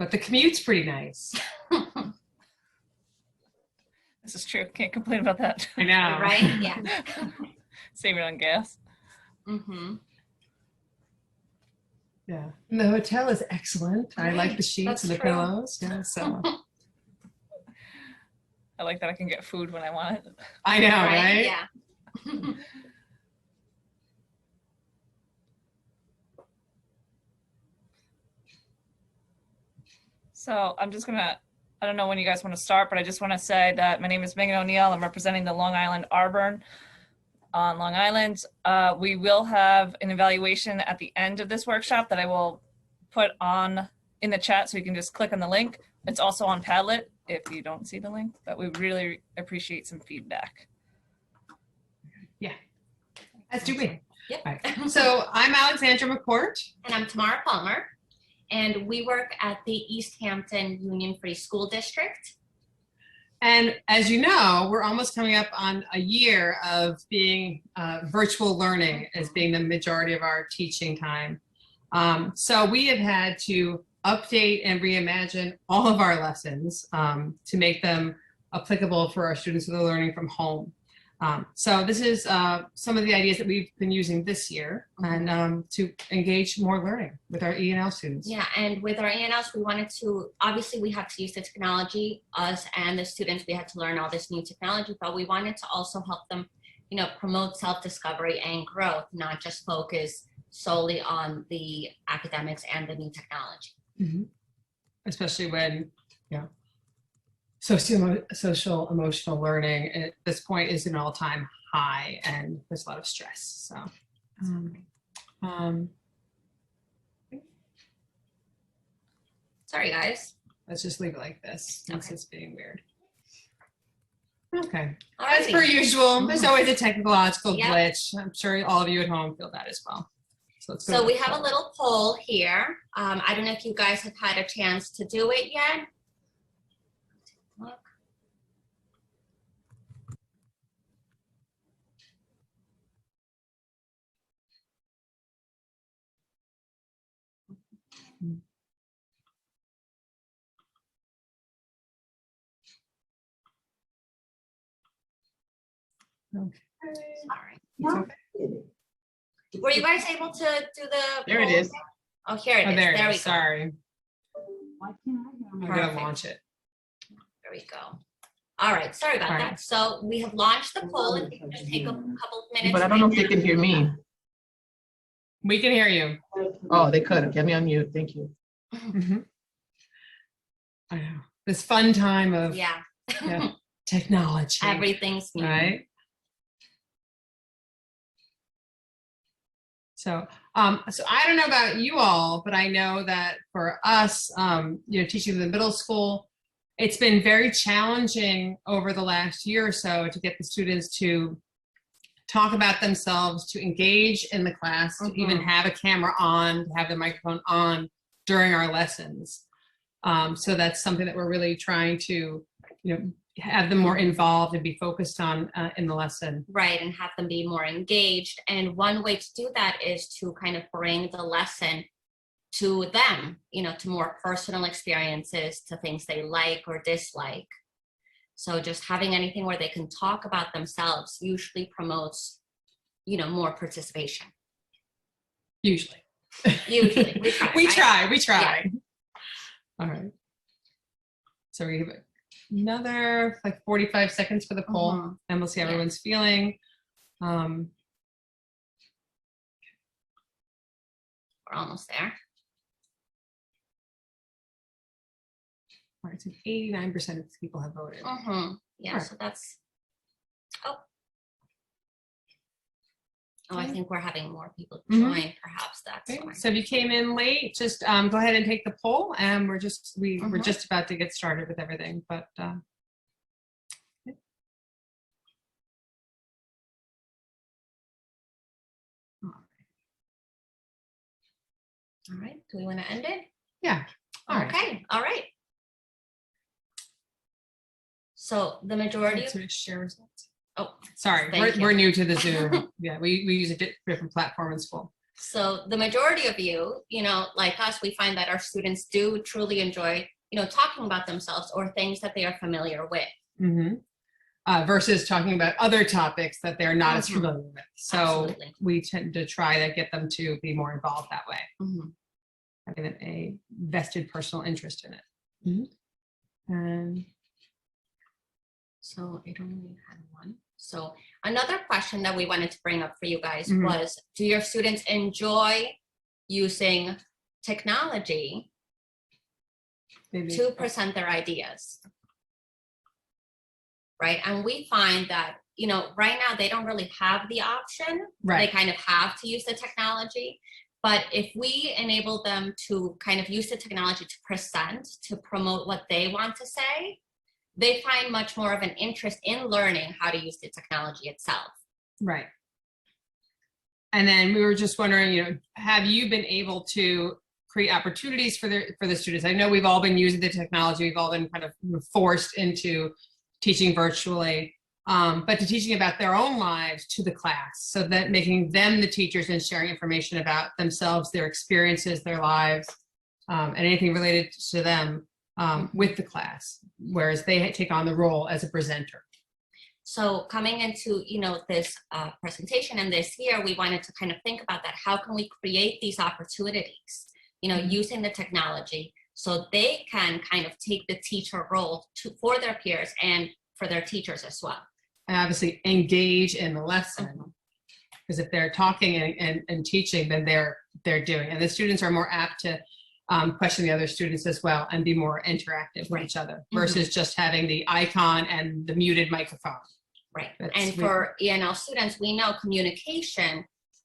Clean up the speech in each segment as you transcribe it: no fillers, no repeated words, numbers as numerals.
but the commute's pretty nice. This is true. Can't complain about that. I know. Right? Yeah. Saving on gas. Mm-hmm. Yeah. And the hotel is excellent. I like Right. the sheets That's and the true. pillows. Yeah, so I like that I can get food when I want it. I know, right? Yeah. So I'm just gonna, I don't know when you guys want to start, but I just want to say that my name is Megan O'Neill. I'm representing the Long Island Auburn on Long Island. We will have an evaluation at the end of this workshop that I will put on in the chat, so you can just click on the link. It's also on Padlet if you don't see the link, but we really appreciate some feedback. Yeah. As do we. Yep. Right. So I'm Alexandra McCourt. And I'm Tamara Palmer, and we work at the East Hampton Union Free School District. And as you know, we're almost coming up on a year of being virtual learning as being the majority of our teaching time. So we have had to update and reimagine all of our lessons to make them applicable for our students who are learning from home. So this is some of the ideas that we've been using this year and to engage more learning with our ELL students. Yeah, and with our ELLs, we wanted to, obviously we have to use the technology, us and the students, we had to learn all this new technology, but we wanted to also help them, you know, promote self-discovery and growth, not just focus solely on the academics and the new technology. Mm-hmm. Especially when, social emotional learning at this point is an all-time high and there's a lot of stress. So, Sorry, guys. let's just leave it like this. Since it's being weird. Okay. Alrighty. As per usual, there's always a technological Yep. glitch. I'm sure all of you at home feel that as well. So, let's go So to we the have a poll. little poll here. I don't know if you guys have had a chance to do it yet. Look. Okay. Sorry. It's okay. Were you guys able to do the There it poll? is. Oh, here it Oh, is. there it There we is. go. Sorry. Why can't I I'm hear going to Perfect. launch it. There we go. All right, sorry about All that. right. So we have launched the poll. If you can just take a couple of minutes. But I don't know if they can hear me. We can hear you. Oh, they could. Get me on mute. Thank you. Mhm. I know. This fun time of Yeah. yeah, technology. Everything's new. Right. So, so I don't know about you all, but I know that for us, teaching in the middle school, it's been very challenging over the last year or so to get the students to talk about themselves, to engage in the class, to even have a camera on, to have the microphone on during our lessons. So that's something that we're really trying to, have them more involved and be focused on in the lesson. Right, and have them be more engaged. And one way to do that is to kind of bring the lesson to them, to more personal experiences, to things they like or dislike. So just having anything where they can talk about themselves usually promotes, more participation. Usually. Usually, we try. We right? try. Yeah. All right. So we give it another 45 seconds for the poll, and we'll see how everyone's feeling. We're almost there. All right, so 89% of people have voted. Yeah, Sure. so that's, I think we're having more people join. Perhaps that's Okay. why. So if you came in late, just go ahead and take the poll, and we're just about to get started with everything. But okay. All right. Do we want to end it? Yeah. All right. Okay. All right. So the majority of, Sort of share results. oh, Sorry, Thank we're you. new to the Zoom. Yeah, we use a different platform in school. So the majority of you, like us, we find that our students do truly enjoy, talking about themselves or things that they are familiar with. Mm-hmm. Versus talking about other topics that they're not as familiar with. So Absolutely. we tend to try to get them to be more involved that way, having a vested personal interest in it. And so it only had one. So another question that we wanted to bring up for you guys Mhm. was, do your students enjoy using technology maybe to present their ideas? Right. And we find that, right now they don't really have the option. Right. They kind of have to use the technology. But if we enable them to kind of use the technology to present, to promote what they want to say, they find much more of an interest in learning how to use the technology itself. Right. And then we were just wondering, have you been able to create opportunities for the students? I know we've all been using the technology. We've all been kind of forced into teaching virtually, but to teaching about their own lives to the class, so that making them the teachers and sharing information about themselves, their experiences, their lives, and anything related to them with the class, whereas they take on the role as a presenter. So coming into, this presentation and this year, we wanted to kind of think about that. How can we create these opportunities, using the technology, so they can kind of take the teacher role for their peers and for their teachers as well. And obviously engage in the lesson, because if they're talking and teaching, then they're doing. And the students are more apt to question the other students as well and be more interactive with each other versus just having the icon and the muted microphone. Right. And for ENL students, we know communication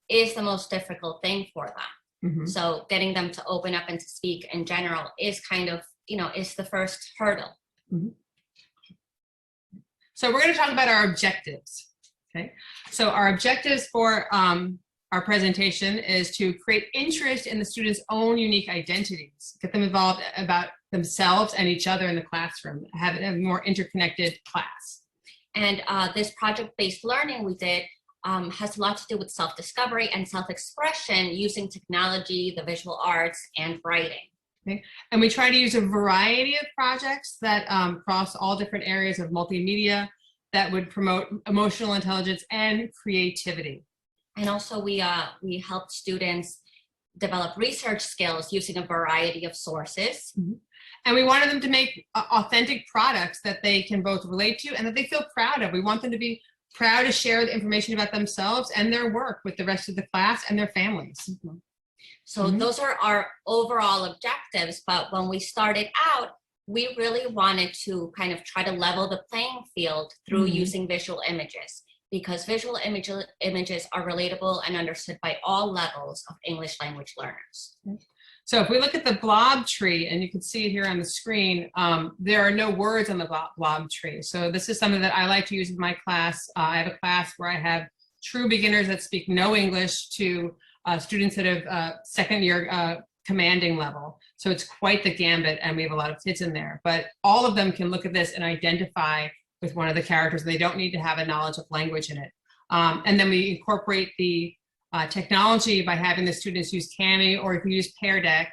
is the most difficult thing for them. So getting them to open up and to speak in general is kind of, is the first hurdle. So we're going to talk about our objectives. Okay. So our objectives for our presentation is to create interest in the students' own unique identities, get them involved about themselves and each other in the classroom, have a more interconnected class. And this project-based learning we did has a lot to do with self-discovery and self-expression using technology, the visual arts, and writing. Okay. And we try to use a variety of projects that cross all different areas of multimedia that would promote emotional intelligence and creativity. And also we helped students develop research skills using a variety of sources. And we wanted them to make authentic products that they can both relate to and that they feel proud of. We want them to be proud to share the information about themselves and their work with the rest of the class and their families. So those are our overall objectives. But when we started out, we really wanted to kind of try to level the playing field through using visual images, because visual images are relatable and understood by all levels of English language learners. So if we look at the blob tree, and you can see it here on the screen, there are no words on the blob tree. So this is something that I like to use in my class. I have a class where I have true beginners that speak no English to students that have second year commanding level. So it's quite the gambit, and we have a lot of kids in there. But all of them can look at this and identify with one of the characters. They don't need to have a knowledge of language in it. And then we incorporate the technology by having the students use Cami, or if you use Pear Deck,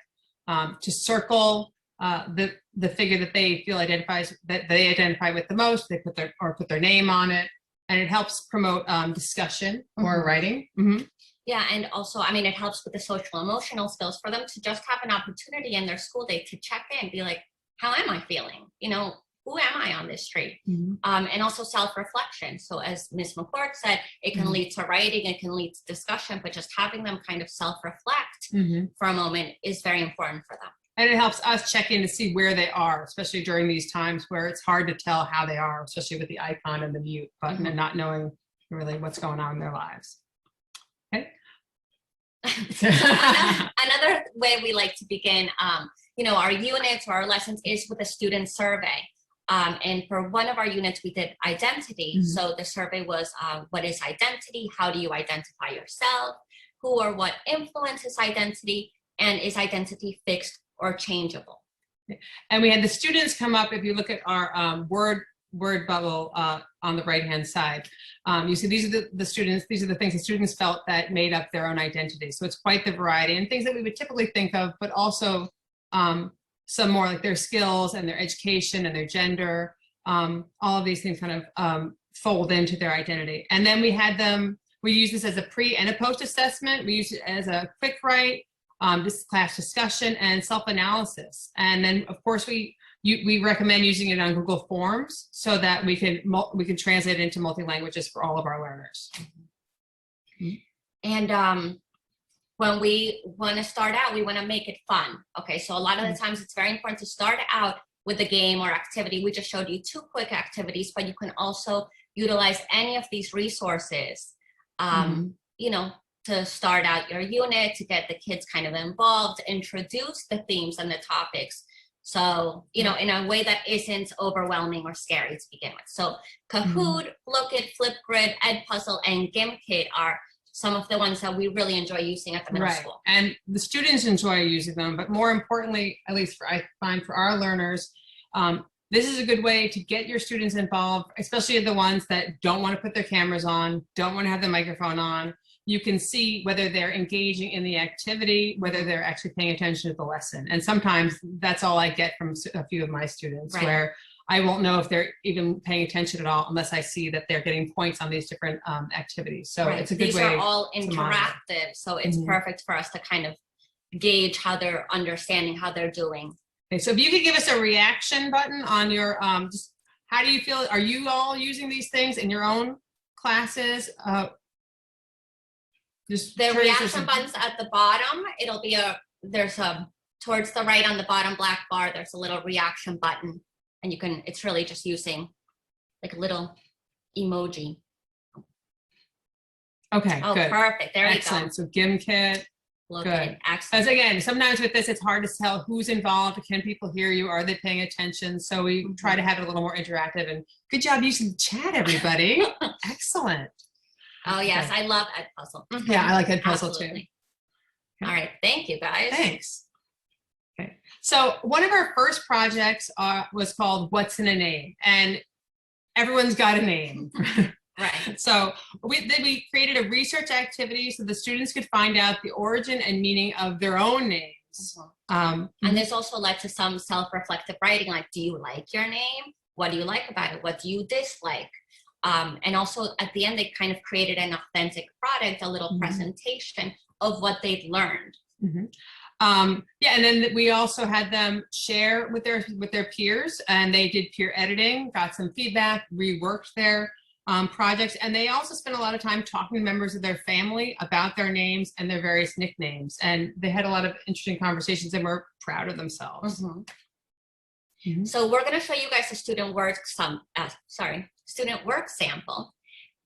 to circle the figure that they feel identify with the most. They put their name on it, and it helps promote discussion or writing. Yeah, and also, I mean, it helps with the social emotional skills for them to just have an opportunity in their school day to check in, be like, how am I feeling? Who am I on this street? And also self-reflection. So as Ms. McCord said, it can lead to writing, it can lead to discussion, but just having them kind of self-reflect for a moment is very important for them. And it helps us check in to see where they are, especially during these times where it's hard to tell how they are, especially with the icon and the mute button and not knowing really what's going on in their lives. Okay. Another way we like to begin, our units or our lessons is with a student survey. And for one of our units, we did identity. So the survey was, what is identity? How do you identify yourself? Who or what influences identity? And is identity fixed or changeable? And we had the students come up. If you look at our word bubble on the right-hand side. You see, these are the students, these are the things the students felt that made up their own identity. So it's quite the variety, and things that we would typically think of, but also some more like their skills and their education and their gender. All of these things kind of fold into their identity. And then we had them, we use this as a pre and a post assessment. We use it as a quick write, this class discussion, and self-analysis. And then of course we recommend using it on Google Forms so that we can translate it into multi-languages for all of our learners. And when we want to start out, we want to make it fun. Okay, so a lot of the times it's very important to start out with a game or activity. We just showed you 2 quick activities, but you can also utilize any of these resources, you know, to start out your unit, to get the kids kind of involved, introduce the themes and the topics. So, you know, in a way that isn't overwhelming or scary to begin with. So Kahoot, Lookit, Flipgrid, Edpuzzle, and GimKit are some of the ones that we really enjoy using at the middle school. And the students enjoy using them, but more importantly, at least I find for our learners, this is a good way to get your students involved, especially the ones that don't want to put their cameras on, don't want to have the microphone on. You can see whether they're engaging in the activity, whether they're actually paying attention to the lesson. And sometimes that's all I get from a few of my students, where I won't know if they're even paying attention at all unless I see that they're getting points on these different activities. So it's a good way. These are all interactive, so it's perfect for us to kind of gauge how they're understanding, how they're doing. Okay, so if you could give us a reaction button on your, just how do you feel? Are you all using these things in your own classes? Just the reaction buttons at the bottom, it'll be towards the right on the bottom black bar, there's a little reaction button. And you can, it's really just using like a little emoji. Okay, oh, good. Perfect. There Excellent. you go. So GimKit. Good. As again, sometimes with this, it's hard to tell who's involved. Can people hear you? Are they paying attention? So we try to have it a little more interactive. And good job using the chat, everybody. Excellent. Oh yes, I love Edpuzzle. Yeah, I like Edpuzzle too. Okay. All right, thank you guys. Thanks. Okay, so one of our first projects was called What's in a Name? And everyone's got a name. Right. So we created a research activity so the students could find out the origin and meaning of their own names. And this also led to some self-reflective writing, like, do you like your name? What do you like about it? What do you dislike? And also at the end, they kind of created an authentic product, a little presentation of what they'd learned. Yeah, and then we also had them share with their peers, and they did peer editing, got some feedback, reworked their projects, and they also spent a lot of time talking to members of their family about their names and their various nicknames, and they had a lot of interesting conversations and were proud of themselves. So we're going to show you guys a student work sample,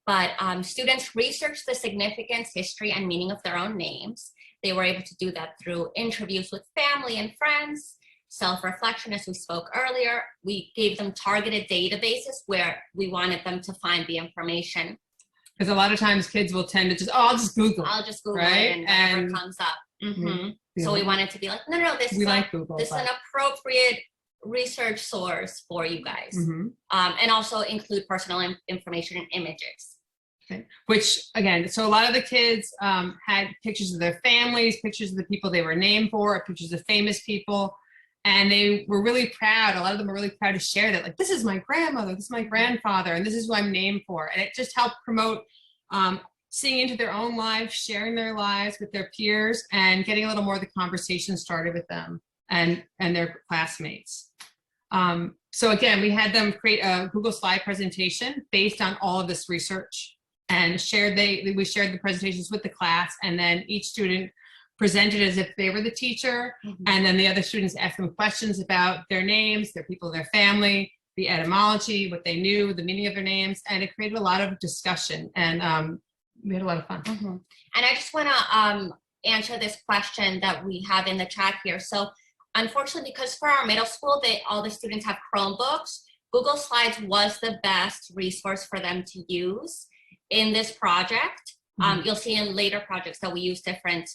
but students researched the significance, history, and meaning of their own names. They were able to do that through interviews with family and friends, self-reflection, as we spoke earlier. We gave them targeted databases where we wanted them to find the information. Because a lot of times kids will tend to just, I'll just Google it and whatever comes up. So we wanted to be like, no, this is an appropriate research source for you guys. And also include personal information and images. Okay. Which again, so a lot of the kids had pictures of their families, pictures of the people they were named for, pictures of famous people, and they were really proud. A lot of them were really proud to share that, like, this is my grandmother, this is my grandfather, and this is who I'm named for. And it just helped promote seeing into their own lives, sharing their lives with their peers, and getting a little more of the conversation started with them and their classmates. So again, we had them create a Google slide presentation based on all of this research, and we shared the presentations with the class, and then each student presented as if they were the teacher, and then the other students asked them questions about their names, their people, their family, the etymology, what they knew, the meaning of their names, and it created a lot of discussion, and we had a lot of fun. And I just want to answer this question that we have in the chat here. So unfortunately, because for our middle school, all the students have Chromebooks, Google Slides was the best resource for them to use in this project. You'll see in later projects that we use different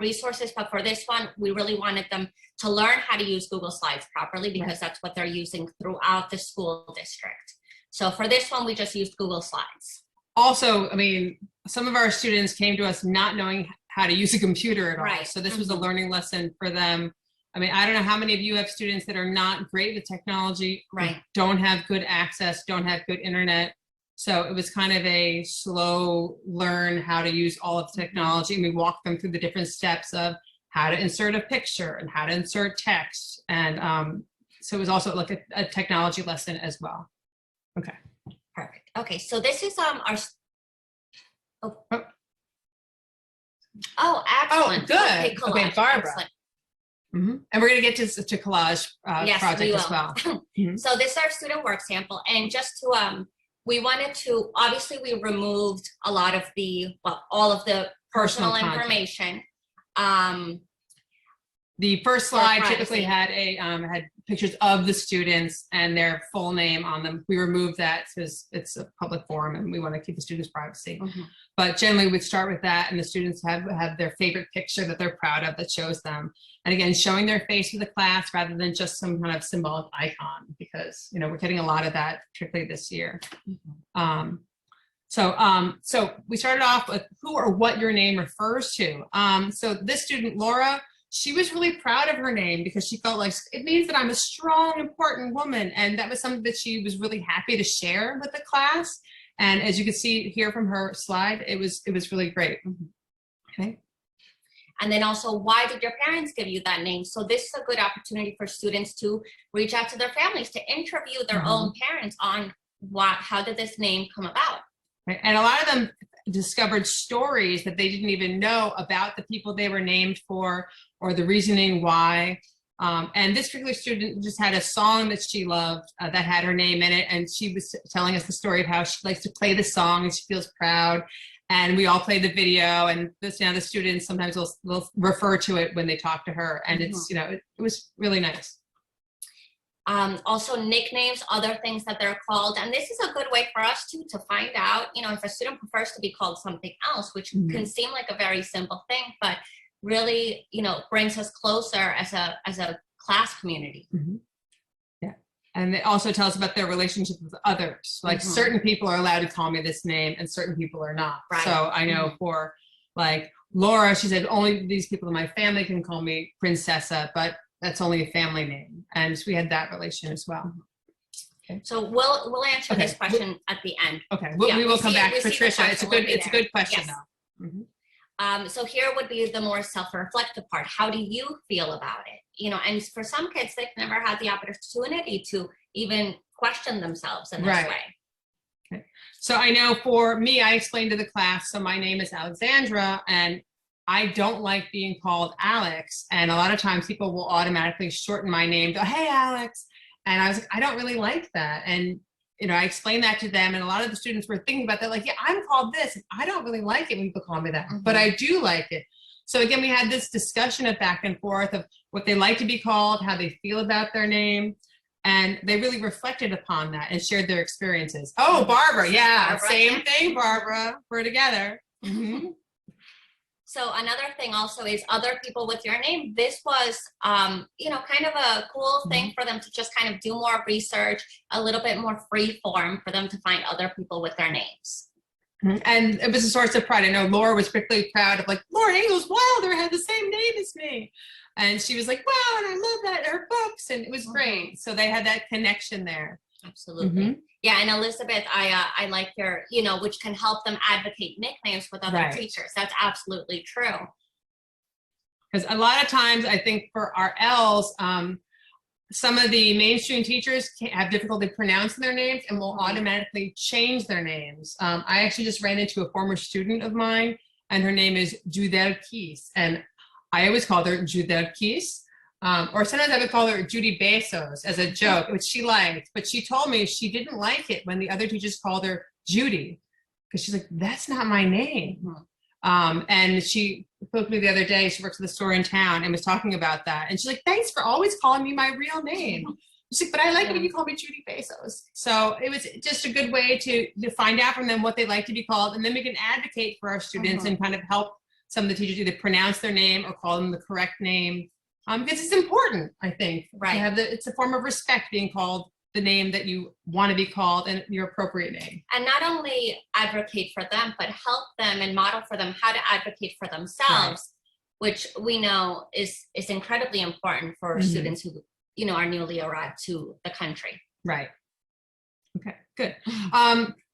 resources, but for this one, we really wanted them to learn how to use Google Slides properly because that's what they're using throughout the school district. So for this one, we just used Google Slides. Also, I mean, some of our students came to us not knowing how to use a computer at all. Right. So this was a learning lesson for them. I mean, I don't know how many of you have students that are not great with technology, Right. don't have good access, don't have good internet. So it was kind of a slow learn how to use all of the technology. And we walked them through the different steps of how to insert a picture and how to insert text. And so it was also like a technology lesson as well. Okay. Perfect. Okay, so this is our. Oh, excellent. good. Okay, collage. Okay, Barbara. Excellent. And we're going to get to collage Yes, project we as will. well. So this is our student work sample, and just to we wanted to, obviously we removed a lot of the, well, all of the personal content. information. The first For slide privacy. typically had had pictures of the students and their full name on them. We removed that because it's a public forum and we want to keep the students' privacy. But generally we'd start with that, and the students have their favorite picture that they're proud of that shows them. And again, showing their face to the class rather than just some kind of symbolic icon, because, you know, we're getting a lot of that, particularly this year. So we started off with who or what your name refers to. So this student, Laura, she was really proud of her name because she felt like it means that I'm a strong, important woman. And that was something that she was really happy to share with the class. And as you can see here from her slide, it was really great. Okay. And then also, why did your parents give you that name? So this is a good opportunity for students to reach out to their families, to interview their own parents on how did this name come about? Right. And a lot of them discovered stories that they didn't even know about the people they were named for, or the reasoning why. And this particular student just had a song that she loved that had her name in it. And she was telling us the story of how she likes to play the song and she feels proud. And we all played the video, and now the students sometimes will refer to it when they talk to her. And it's, you know, it was really nice. Also nicknames, other things that they're called. And this is a good way for us to find out, you know, if a student prefers to be called something else, which can seem like a very simple thing, but really, you know, brings us closer as a class community. Yeah. And it also tells about their relationship with others. Like certain people are allowed to call me this name and certain people are not. Right. So I know for like Laura, she said only these people in my family can call me Princessa, but that's only a family name. And so we had that relation as well. Okay. So we'll answer this question at the end. Okay, Yeah, we will come back. we see the Patricia, question, it's a good question Yes. though. So here would be the more self-reflective part. How do you feel about it? You know, and for some kids, they've never had the opportunity to even question themselves in this Right. way. Okay. So I know for me, I explained to the class, so my name is Alexandra, and I don't like being called Alex. And a lot of times people will automatically shorten my name to, hey, Alex. And I was like, I don't really like that. And, you know, I explained that to them. And a lot of the students were thinking about that, like, yeah, I'm called this. I don't really like it when people call me that, but I do like it. So again, we had this discussion of back and forth of what they like to be called, how they feel about their name. And they really reflected upon that and shared their experiences. Oh, Barbara, yeah, Barbara. same thing, Barbara. We're together. So another thing also is other people with your name. This was, you know, kind of a cool thing for them to just kind of do more research, a little bit more free form for them to find other people with their names. And it was a source of pride. I know Laura was particularly proud of, like, Laura Ingalls Wilder had the same name as me. And she was like, wow, and I love that, her books. And it was great. So they had that connection there. Absolutely. Yeah, and Elizabeth, I like your, you know, which can help them advocate nicknames with other teachers. That's absolutely true. Because a lot of times, I think for our ELLs, some of the mainstream teachers have difficulty pronouncing their names and will automatically change their names. I actually just ran into a former student of mine, and her name is Judel Keys. And I always called her Judel Keys. Or sometimes I would call her Judy Bezos as a joke, which she liked. But she told me she didn't like it when the other teachers called her Judy, because she's like, that's not my name. And she spoke to me the other day. She works at the store in town and was talking about that. And she's like, thanks for always calling me my real name. She's like, but I like it when you call me Judy Bezos. So it was just a good way to find out from them what they like to be called. And then we can advocate for our students and kind of help some of the teachers either pronounce their name or call them the correct name. Because it's important, I think. Right. To have it's a form of respect being called the name that you want to be called and your appropriate name. And not only advocate for them, but help them and model for them how to advocate for themselves, which we know is incredibly important for students who, you know, are newly arrived to the country. Right. Okay, good.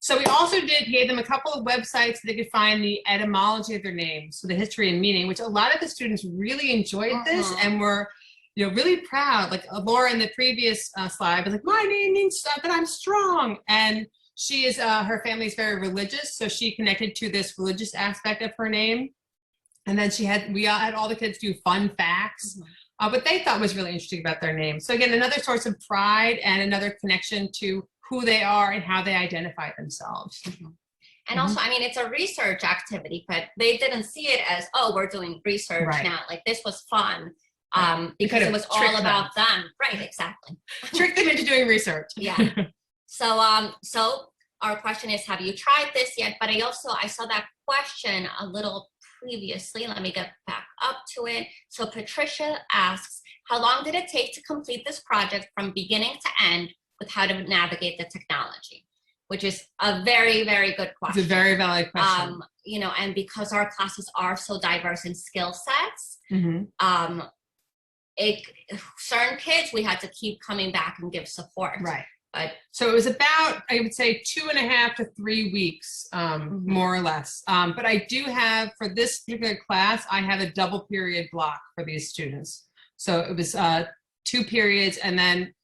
So we also gave them a couple of websites so they could find the etymology of their names, so the history and meaning, which a lot of the students really enjoyed this and were, you know, really proud. Like Laura in the previous slide was like, my name means that I'm strong. And she is, her family is very religious. So she connected to this religious aspect of her name. And then we had all the kids do fun facts, what they thought was really interesting about their name. So again, another source of pride and another connection to who they are and how they identify themselves. And also, I mean, it's a research activity, but they didn't see it as, oh, we're doing research now. Like, this was fun because it was all about them. Right, exactly. Trick them into doing research. Yeah. So, so our question is, have you tried this yet? But I saw that question a little previously. Let me get back up to it. So Patricia asks, how long did it take to complete this project from beginning to end with how to navigate the technology? Which is a very, very good question. It's a very valid question. You know, and because our classes are so diverse in skill sets, certain kids, we had to keep coming back and give support. Right. But so it was about, I would say, 2.5 to 3 weeks, more or less. But I do have, for this particular class, I have a double period block for these students. So it was 2 periods and then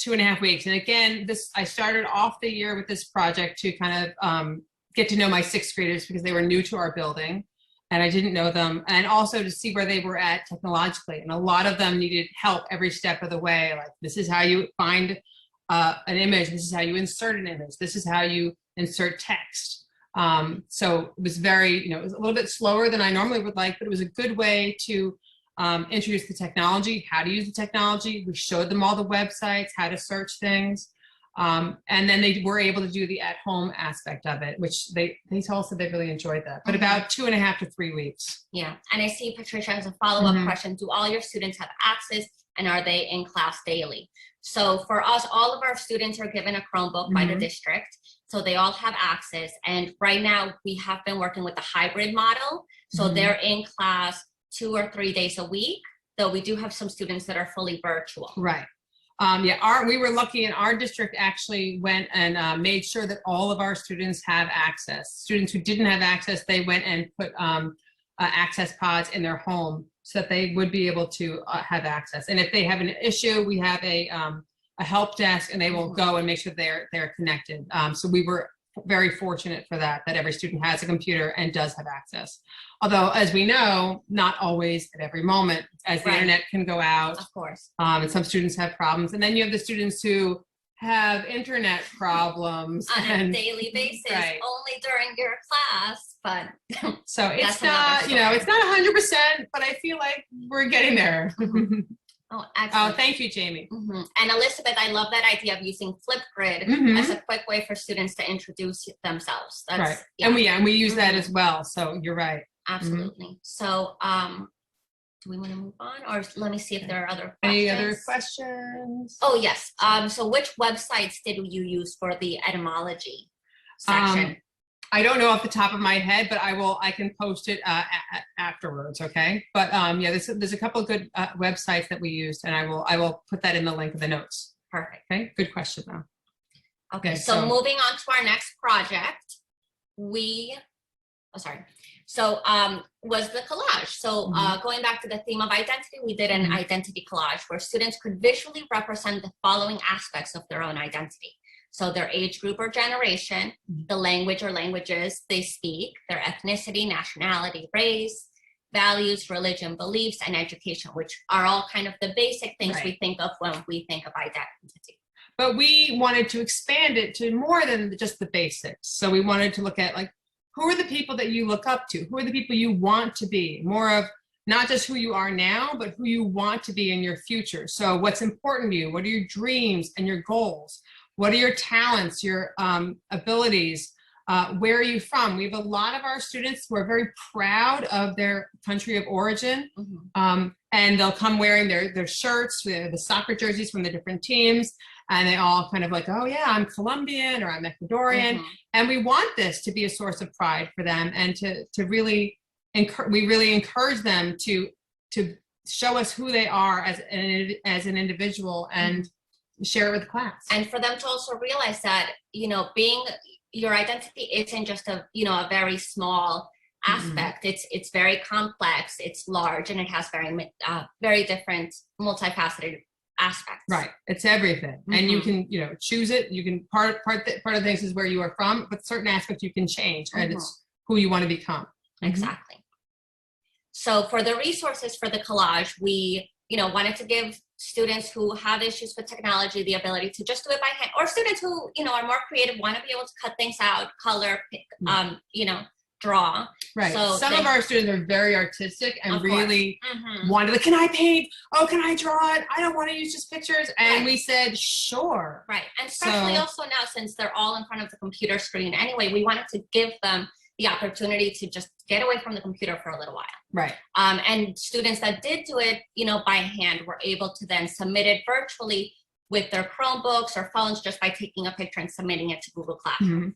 2.5 weeks. And again, I started off the year with this project to kind of get to know my 6th graders because they were new to our building and I didn't know them. And also to see where they were at technologically. And a lot of them needed help every step of the way. Like, this is how you find an image. This is how you insert an image. This is how you insert text. So it was very, you know, it was a little bit slower than I normally would like, but it was a good way to introduce the technology, how to use the technology. We showed them all the websites, how to search things. And then they were able to do the at-home aspect of it, which they told us that they really enjoyed that. But about 2.5 to 3 weeks. Yeah, and I see Patricia has a follow-up question. Do all your students have access and are they in class daily? So for us, all of our students are given a Chromebook by the district. So they all have access. And right now we have been working with the hybrid model. So they're in class 2 or 3 days a week, though we do have some students that are fully virtual. Right. Yeah, we were lucky, and our district actually went and made sure that all of our students have access. Students who didn't have access, they went and put access pods in their home so that they would be able to have access. And if they have an issue, we have a help desk, and they will go and make sure they're connected. So we were very fortunate for that every student has a computer and does have access. Although, as we know, not always at every moment, as the internet can go out. Of course. And some students have problems. And then you have the students who have internet problems. On a daily basis, only during your class, but. So it's not, you know, it's not 100%, but I feel like we're getting there. Oh, excellent. Oh, thank you, Jamie. And Elizabeth, I love that idea of using Flipgrid as a quick way for students to introduce themselves. That's, right. Yeah. And we use that as well. So you're right. Absolutely. So do we want to move on, or let me see if there are other questions? Any other questions? Oh, yes. So which websites did you use for the etymology section? I don't know off the top of my head, but I can post it afterwards. Okay. But yeah, there's a couple of good websites that we used, and I will put that in the link of the notes. Perfect. Okay. Good question though. Okay. So moving on to our next project, was the collage. So going back to the theme of identity, we did an identity collage where students could visually represent the following aspects of their own identity. So their age group or generation, the language or languages they speak, their ethnicity, nationality, race, values, religion, beliefs, and education, which are all kind of the basic things we think of when we think of identity. But we wanted to expand it to more than just the basics. So we wanted to look at, like, who are the people that you look up to? Who are the people you want to be? More of not just who you are now, but who you want to be in your future. So what's important to you? What are your dreams and your goals? What are your talents, your abilities? Where are you from? We have a lot of our students who are very proud of their country of origin, and they'll come wearing their shirts, the soccer jerseys from the different teams, and they all kind of like, oh yeah, I'm Colombian or I'm Ecuadorian. Mhm. And we want this to be a source of pride for them, and to really we really encourage them to show us who they are as an individual and share it with the class. And for them to also realize that, being your identity isn't just a very small aspect. It's very complex, it's large, and it has very different multifaceted aspects. Right, it's everything, and you can choose it. You can part of the things is where you are from, but certain aspects you can change, and it's who you want to become. Exactly. So for the resources for the collage, we wanted to give students who have issues with technology the ability to just do it by hand, or students who are more creative, want to be able to cut things out, color, pick, draw. Right. So some of our students are very artistic and really Mm-hmm. wanted, can I paint? Oh, can I draw it? I don't want to use just pictures. And Right. we said, sure. Right. And especially So- also now, since they're all in front of the computer screen anyway, we wanted to give them the opportunity to just get away from the computer for a little while. Right. And students that did do it, by hand were able to then submit it virtually with their Chromebooks or phones just by taking a picture and submitting it to Google Classroom. Mhm.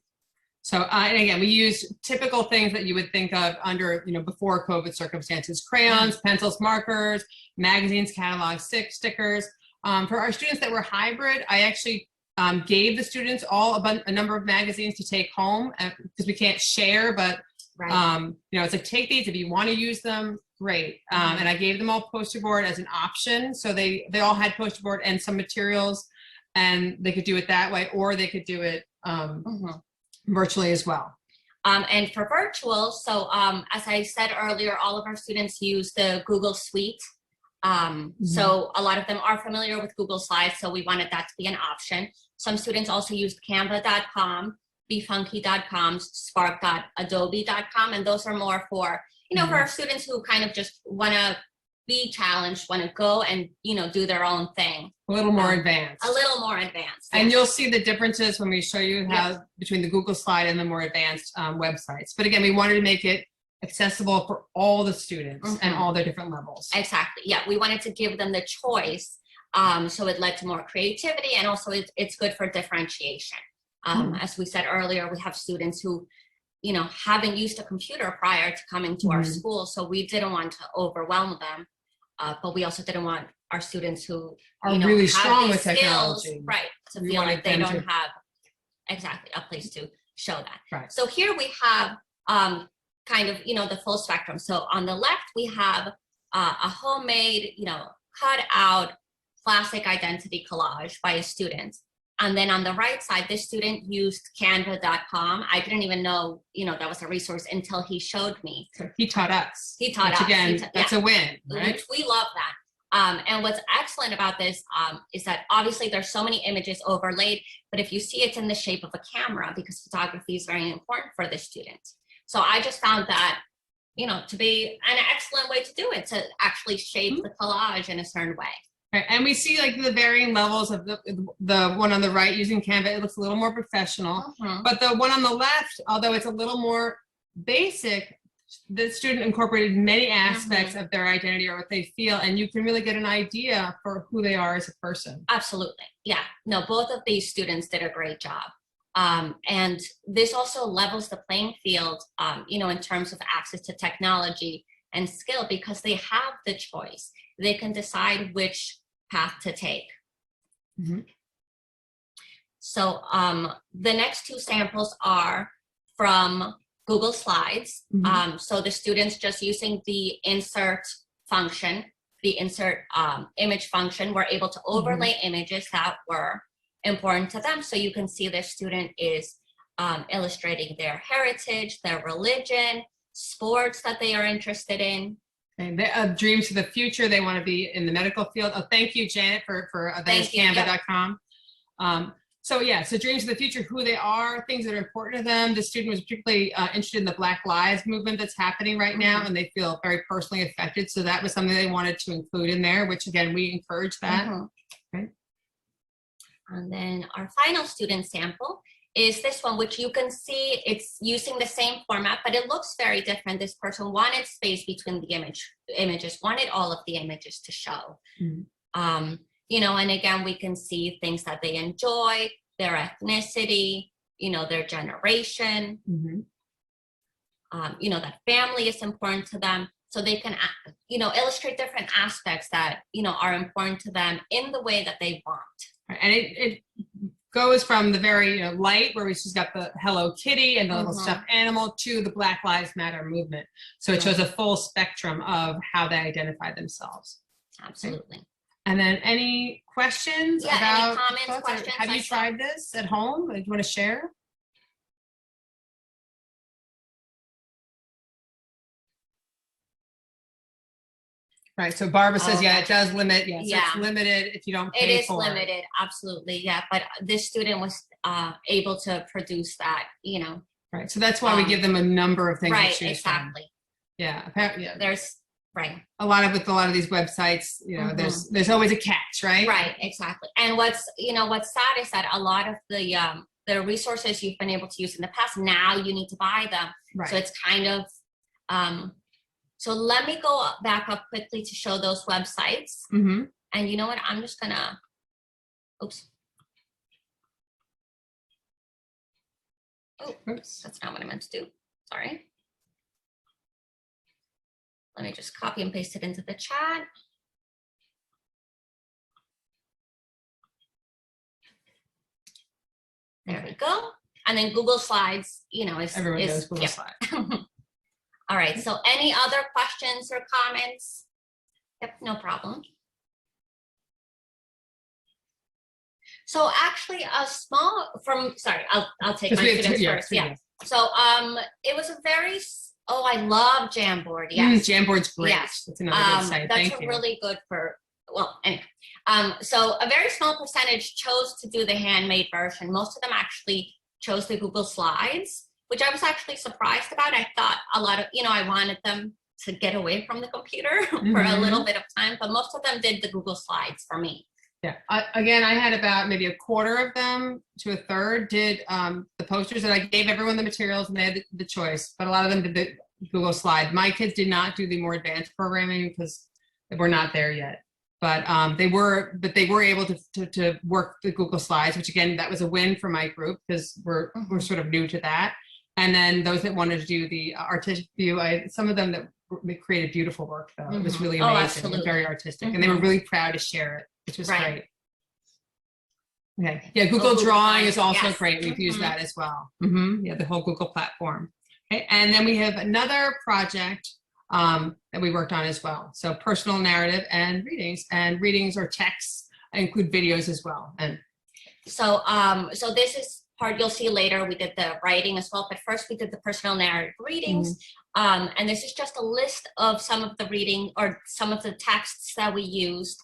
So, and again, we use typical things that you would think of under, before COVID circumstances: crayons, pencils, markers, magazines, catalogs, stickers. For our students that were hybrid, I actually gave the students all a number of magazines to take home because we can't share, but Right. it's like, take these if you want to use them, great. And I gave them all poster board as an option, so they all had poster board and some materials, and they could do it that way, or they could do it virtually as well. And for virtual, so as I said earlier, all of our students use the Google Suite. So a lot of them are familiar with Google Slides, so we wanted that to be an option. Some students also used canva.com, befunky.com, spark.adobe.com, and those are more for, for our students who kind of just want to be challenged, want to go and, do their own thing. A little more advanced. A little more advanced. And yes. you'll see the differences when we show you how between the Google Slide and the more advanced websites. But again, we wanted to make it accessible for all the students and all their different levels. Exactly. Yeah, we wanted to give them the choice. So it led to more creativity, and also it's good for differentiation. As we said earlier, we have students who, haven't used a computer prior to coming to our school, so we didn't want to overwhelm them. But we also didn't want our students who are really have strong these with technology, skills, right, to We feel wanted like they them don't to- have exactly a place to show that. Right. So here we have kind of the full spectrum. So on the left we have a homemade, cut out classic identity collage by a student. And then on the right side, this student used canva.com. I didn't even know, that was a resource until he showed me. So he taught us. He taught which us. Again, that's a win, right? Which we love that. And what's excellent about this is that obviously there's so many images overlaid, but if you see it's in the shape of a camera, because photography is very important for the student. So I just found that, to be an excellent way to do it, to actually shape the collage in a certain way. Right. And we see like the varying levels of the one on the right using Canva. It looks a little more professional, but the one on the left, although it's a little more basic, the student incorporated many aspects of their identity or what they feel, and you can really get an idea for who they are as a person. Absolutely. Yeah. No, both of these students did a great job. And this also levels the playing field, in terms of access to technology and skill, because they have the choice. They can decide which path to take. So the next two samples are from Google Slides. So the students just using the insert function, the insert image function, were able to overlay images that were important to them. So you can see the student is illustrating their heritage, their religion, sports that they are interested in. And they have dreams for the future. They want to be in the medical field. Oh, thank you, Janet, for that is canva.com. So yeah, so dreams of the future, who they are, things that are important to them. The student was particularly interested in the Black Lives movement that's happening right now, and they feel very personally affected. So that was something they wanted to include in there, which again, we encourage that. Okay. And then our final student sample is this one, which you can see it's using the same format, but it looks very different. This person wanted space between the images, wanted all of the images to show. And again, we can see things that they enjoy, their ethnicity, their generation, that family is important to them. So they can, illustrate different aspects that, are important to them in the way that they want. And it goes from the very light, where she's got the Hello Kitty and the little stuffed animal, to the Black Lives Matter movement. So it shows a full spectrum of how they identify themselves. Absolutely. And then any questions Yeah, about any comments, thoughts? questions? Have you tried this at home? Do you want to share? Right. So Barbara says, yeah, it does limit. Yes, Yeah. it's limited if you don't pay It is for it. limited, absolutely, yeah. But this student was able to produce that, Right. So that's why we give them a number of things right, to choose from. exactly. Yeah. Apparently, yeah. There's right. With a lot of these websites, there's always a catch, right? Right, exactly. And what's sad is that a lot of the resources you've been able to use in the past, now you need to buy them. Right. So it's kind of so let me go back up quickly to show those websites. And you know what? I'm just gonna, oops. Oh, Oops. that's not what I meant to do. Sorry. Let me just copy and paste it into the chat. There we go. And then Google Slides, Everyone knows Google yeah. Slides. All right. So any other questions or comments? Yep, no problem. So actually I'll take my students first. Yeah. So it was a very, I love Jamboard. Yes. Jamboard's great. Yes. That's another good site. That's Thank you. really good for, anyway. So a very small percentage chose to do the handmade version. Most of them actually chose the Google Slides, which I was actually surprised about. I thought a lot of, I wanted them to get away from the computer for a little bit of time, but most of them did the Google Slides for me. Yeah. Again, I had about maybe a quarter of them to a third did the posters, and I gave everyone the materials and they had the choice, but a lot of them did the Google Slide. My kids did not do the more advanced programming because we're not there yet. But they were able to work the Google Slides, which again, that was a win for my group because we're sort of new to that. And then those that wanted to do the artistic view, some of them that created beautiful work though. It was really amazing and very artistic, and they were really proud to share it, which was great. Okay. Yeah, Google Drawing is also great. We've used that as well. Yeah, the whole Google platform. Okay. And then we have another project that we worked on as well. So personal narrative and readings or texts include videos as well. And so this is part you'll see later. We did the writing as well, but first we did the personal narrative readings. And this is just a list of some of the reading or some of the texts that we used.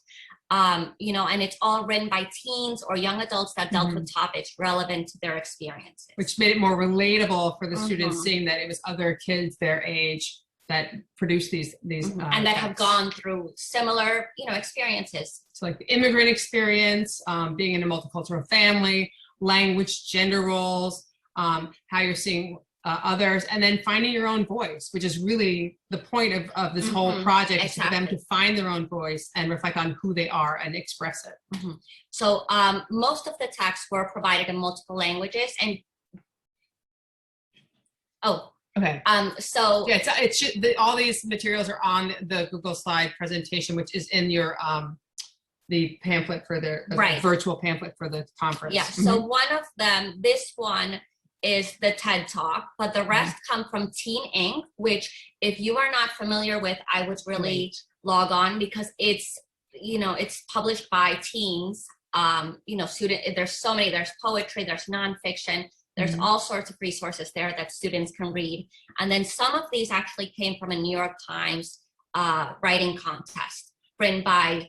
And it's all written by teens or young adults that dealt with topics relevant to their experiences. Which made it more relatable for the students, seeing that it was other kids their age that produce these and that have gone through similar experiences. So like the immigrant experience, being in a multicultural family, language, gender roles, how you're seeing others, and then finding your own voice, which is really the point of this whole project, is for them to find their own voice and reflect on who they are and express it. So most of the texts were provided in multiple languages, and okay. So yeah, all these materials are on the Google Slide presentation, which is in your the pamphlet for the virtual pamphlet for the conference. Yeah. So one of them, this one is the TED Talk, but the rest come from Teen Inc., which if you are not familiar with, I would really log on, because it's published by teens. There's so many. There's poetry. There's nonfiction. There's all sorts of resources there that students can read. And then some of these actually came from a New York Times writing contest written by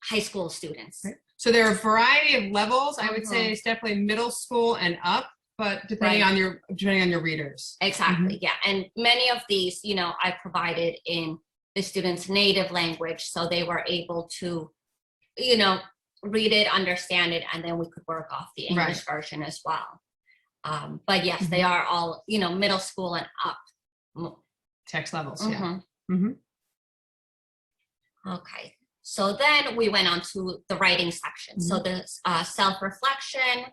high school students. So there are a variety of levels. I would say it's definitely middle school and up, but depending on your readers. Exactly. Yeah. And many of these, I provided in the students' native language, so they were able to, read it, understand it, and then we could work off the English version as well. But yes, they are all, middle school and up. Text levels, Okay. So then we went on to the writing section. So the self-reflection.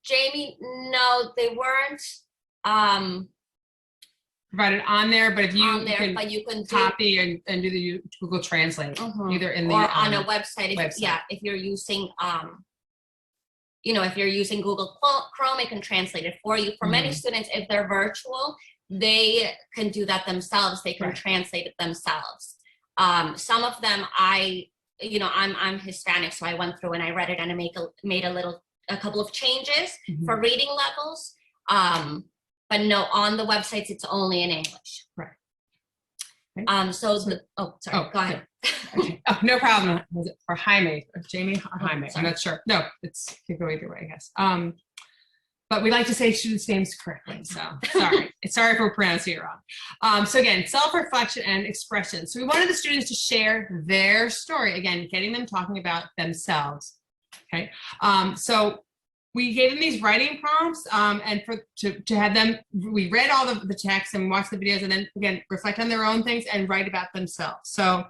Jamie, no, they weren't provided on there, but if you on there, can but you can do copy and do the Google Translate, either in the or on a website. website. Yeah, if you're using if you're using Google Chrome, it can translate it for you. For many students, if they're virtual, they can do that themselves. They can translate it themselves. Some of them, I'm Hispanic, so I went through and I read it and I made a couple of changes for reading levels. But no, on the websites, it's only in English. Right. Go ahead. Okay. Oh, no problem. Was it for Jaime or Jamie or Jaime? sorry. I'm not sure. No, it could go either way, I guess. But we like to say students' names correctly, so sorry. Sorry if we're pronouncing it wrong. So again, self-reflection and expression. So we wanted the students to share their story. Again, getting them talking about themselves. Okay. So we gave them these writing prompts, and to have them, we read all the text and watched the videos, and then again reflect on their own things and write about themselves. So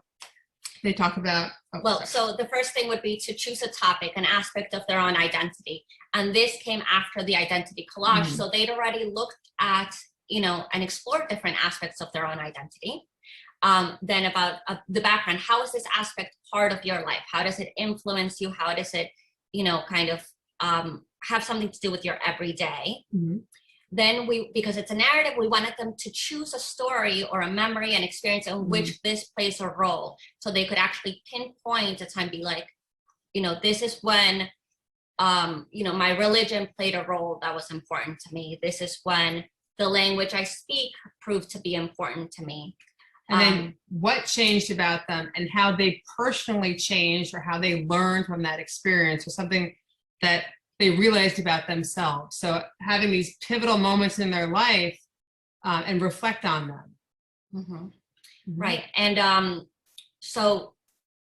they talk about. So the first thing would be to choose a topic, an aspect of their own identity, and this came after the identity collage. So they'd already looked at, and explored different aspects of their own identity. Then about the background. How is this aspect part of your life? How does it influence you? How does it, kind of have something to do with your everyday? Then because it's a narrative, we wanted them to choose a story or a memory and experience in which this plays a role. So they could actually pinpoint a time, be like, this is when, my religion played a role that was important to me. This is when the language I speak proved to be important to me. And then what changed about them and how they personally changed or how they learned from that experience or something that they realized about themselves. So having these pivotal moments in their life and reflect on them. Right. And so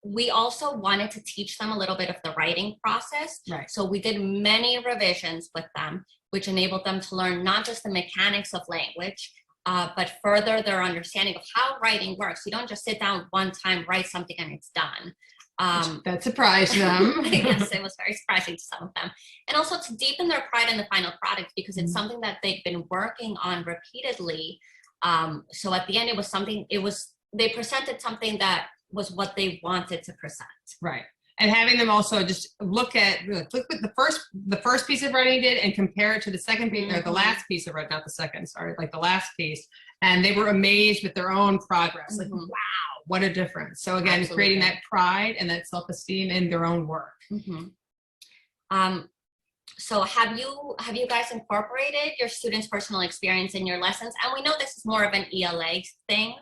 we also wanted to teach them a little bit of the writing process. Right. So we did many revisions with them, which enabled them to learn not just the mechanics of language, but further their understanding of how writing works. You don't just sit down one time, write something, and it's done. That surprised them. Yes, it was very surprising to some of them. And also to deepen their pride in the final product, because it's something that they've been working on repeatedly. So at the end, they presented something that was what they wanted to present. Right. And having them also just look at the first piece of writing they did and compare it to the second piece or the last piece of writing, not the second, sorry, like the last piece. And they were amazed with their own progress. Like, wow, what a difference. So again, creating that pride and that self-esteem in their own work. So have you guys incorporated your students' personal experience in your lessons? And we know this is more of an ELA thing,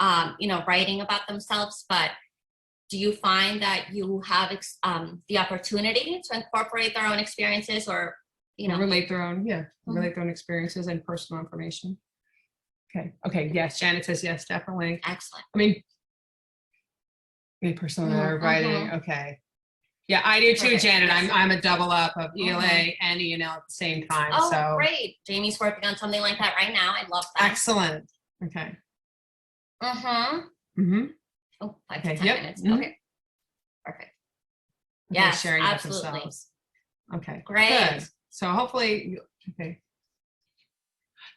writing about themselves, but do you find that you have the opportunity to incorporate their own experiences or, relate their own experiences and personal information? Okay. Yes. Janet says yes, definitely. Excellent. I mean, me personally, writing. Okay. Yeah, I do too, Janet. I'm a double up of ELA and ENL at the same time. Oh, so great. Jamie's working on something like that right now. I love that. Excellent. Okay. Oh, 5 to 10 minutes. Okay. Perfect. Yes, sharing absolutely. themselves. Okay. Great. Good. So hopefully, okay.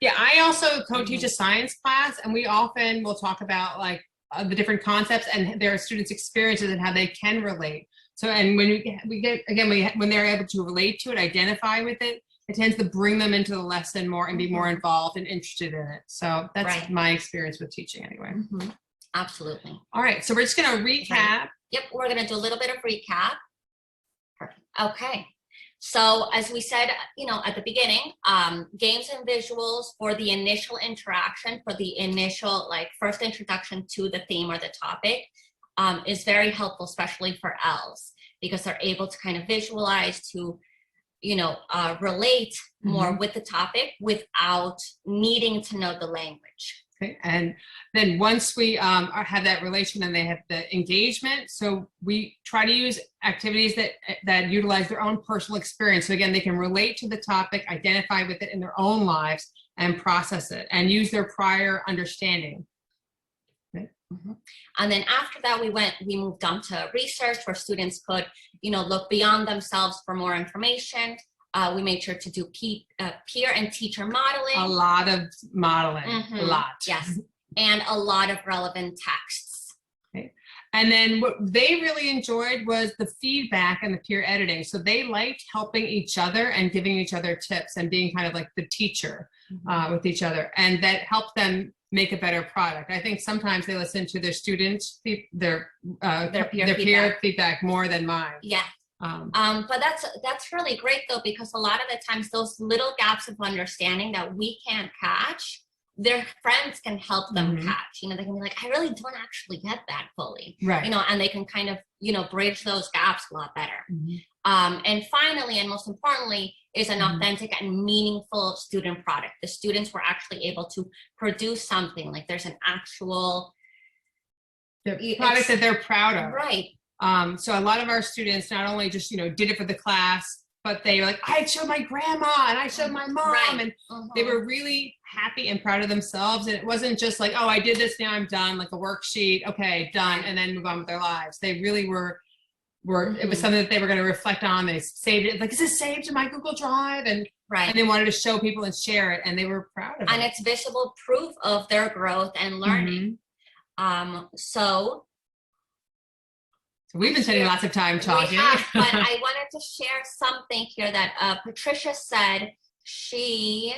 Yeah, I also co-teach a science class, and we often will talk about like the different concepts and their students' experiences and how they can relate. So, and when when they're able to relate to it, identify with it, it tends to bring them into the lesson more and be more involved and interested in it. So that's my experience with teaching anyway. Absolutely. All right, so we're just going to recap. Yep, we're going to do a little bit of recap. Perfect. Okay. So as we said, at the beginning, games and visuals for the initial interaction, for the initial, first introduction to the theme or the topic is very helpful, especially for ELLs, because they're able to kind of visualize, to, relate more with the topic without needing to know the language. Okay, and then once we have that relation and they have the engagement, so we try to use activities that utilize their own personal experience. So again, they can relate to the topic, identify with it in their own lives, and process it, and use their prior understanding. Okay. And then after that, we moved on to research where students could, look beyond themselves for more information. We made sure to do peer and teacher modeling. A lot of modeling, a lot. Yes, and a lot of relevant texts. Okay. And then what they really enjoyed was the feedback and the peer editing. So they liked helping each other and giving each other tips and being kind of like the teacher with each other. And that helped them make a better product. I think sometimes they listen to their students, their peer feedback more than mine. Yeah. But that's really great though, because a lot of the times those little gaps of understanding that we can't catch, their friends can help them catch. They can be like, I really don't actually get that fully. Right. And they can kind of, bridge those gaps a lot better. And finally, and most importantly, is an authentic and meaningful student product. The students were actually able to produce something, like there's an actual product that they're proud of. Right. So a lot of our students not only just, did it for the class, but they were like, I showed my grandma and I showed my mom. Right. And they were really happy and proud of themselves. And it wasn't just like, oh, I did this, now I'm done, like a worksheet, okay, done, and then move on with their lives. They really were it was something that they were going to reflect on. They saved it, like, is this saved in my Google Drive? And they wanted to show people and share it, and they were proud of it. And it's visible proof of their growth and learning. So we've been spending lots of time talking. We have, but I wanted to share something here that Patricia said. She,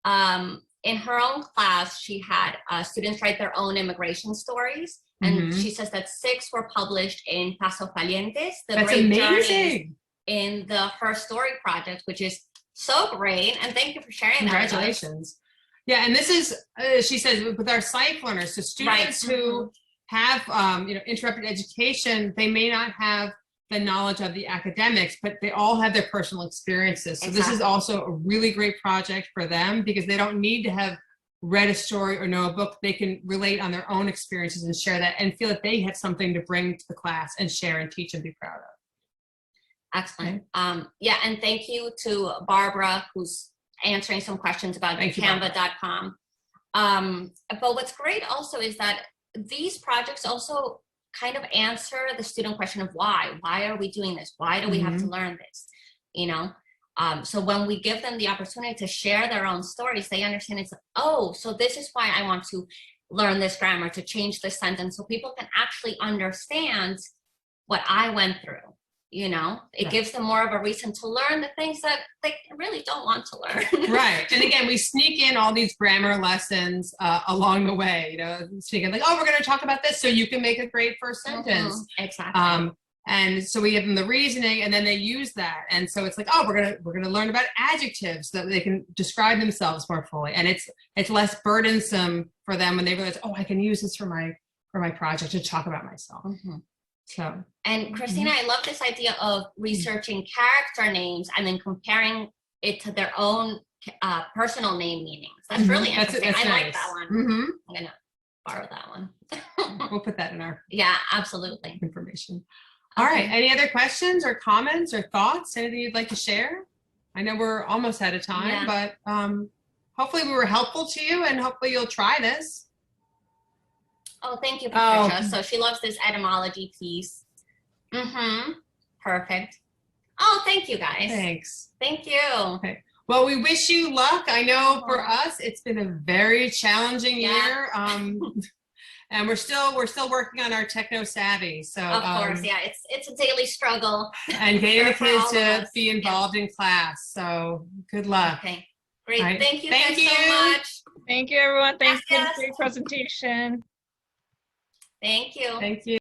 in her own class, she had students write their own immigration stories. And she says that 6 were published in Paso Calientes, the That's great amazing. in the Her Story project, which is so great. And thank you for sharing that. Congratulations. Yeah, and this is, she says, with our psych learners, so students who have, interrupted education, they may not have the knowledge of the academics, but they all have their personal experiences. So this is also a really great project for them because they don't need to have read a story or know a book. They can relate on their own experiences and share that and feel that they had something to bring to the class and share and teach and be proud of. Excellent. Yeah, and thank you to Barbara, who's answering some questions about canva.com. But what's great also is that these projects also kind of answer the student question of why are we doing this? Why do we have to learn this? So when we give them the opportunity to share their own stories, they understand it's, oh, so this is why I want to learn this grammar, to change this sentence, so people can actually understand what I went through. It gives them more of a reason to learn the things that they really don't want to learn. Right. And again, we sneak in all these grammar lessons along the way, sneak in like, oh, we're going to talk about this so you can make a great first sentence. Exactly. And so we give them the reasoning and then they use that. And so it's like, oh, we're going to learn about adjectives so that they can describe themselves more fully. And it's less burdensome for them when they realize, oh, I can use this for my project to talk about myself. So. And Christina, I love this idea of researching character names and then comparing it to their own personal name meanings. That's really interesting. That's I nice. like that one. I'm gonna borrow that one. We'll put that in our absolutely information. All right. Any other questions or comments or thoughts? Anything you'd like to share? I know we're almost out of time, but hopefully we were helpful to you, and hopefully you'll try this. Oh, thank you, Patricia. So she loves this etymology piece. Perfect. Oh, thank you, guys. Thanks. Thank you. Okay. Well, we wish you luck. I know for us, it's been a very challenging year. And we're still working on our techno savvy. So of course, it's a daily struggle. And getting the kids to be involved in class. So good luck. Okay, great. Right. Thank you guys so much. Thank you, everyone. Thanks for the Yes. great presentation. Thank you. Thank you.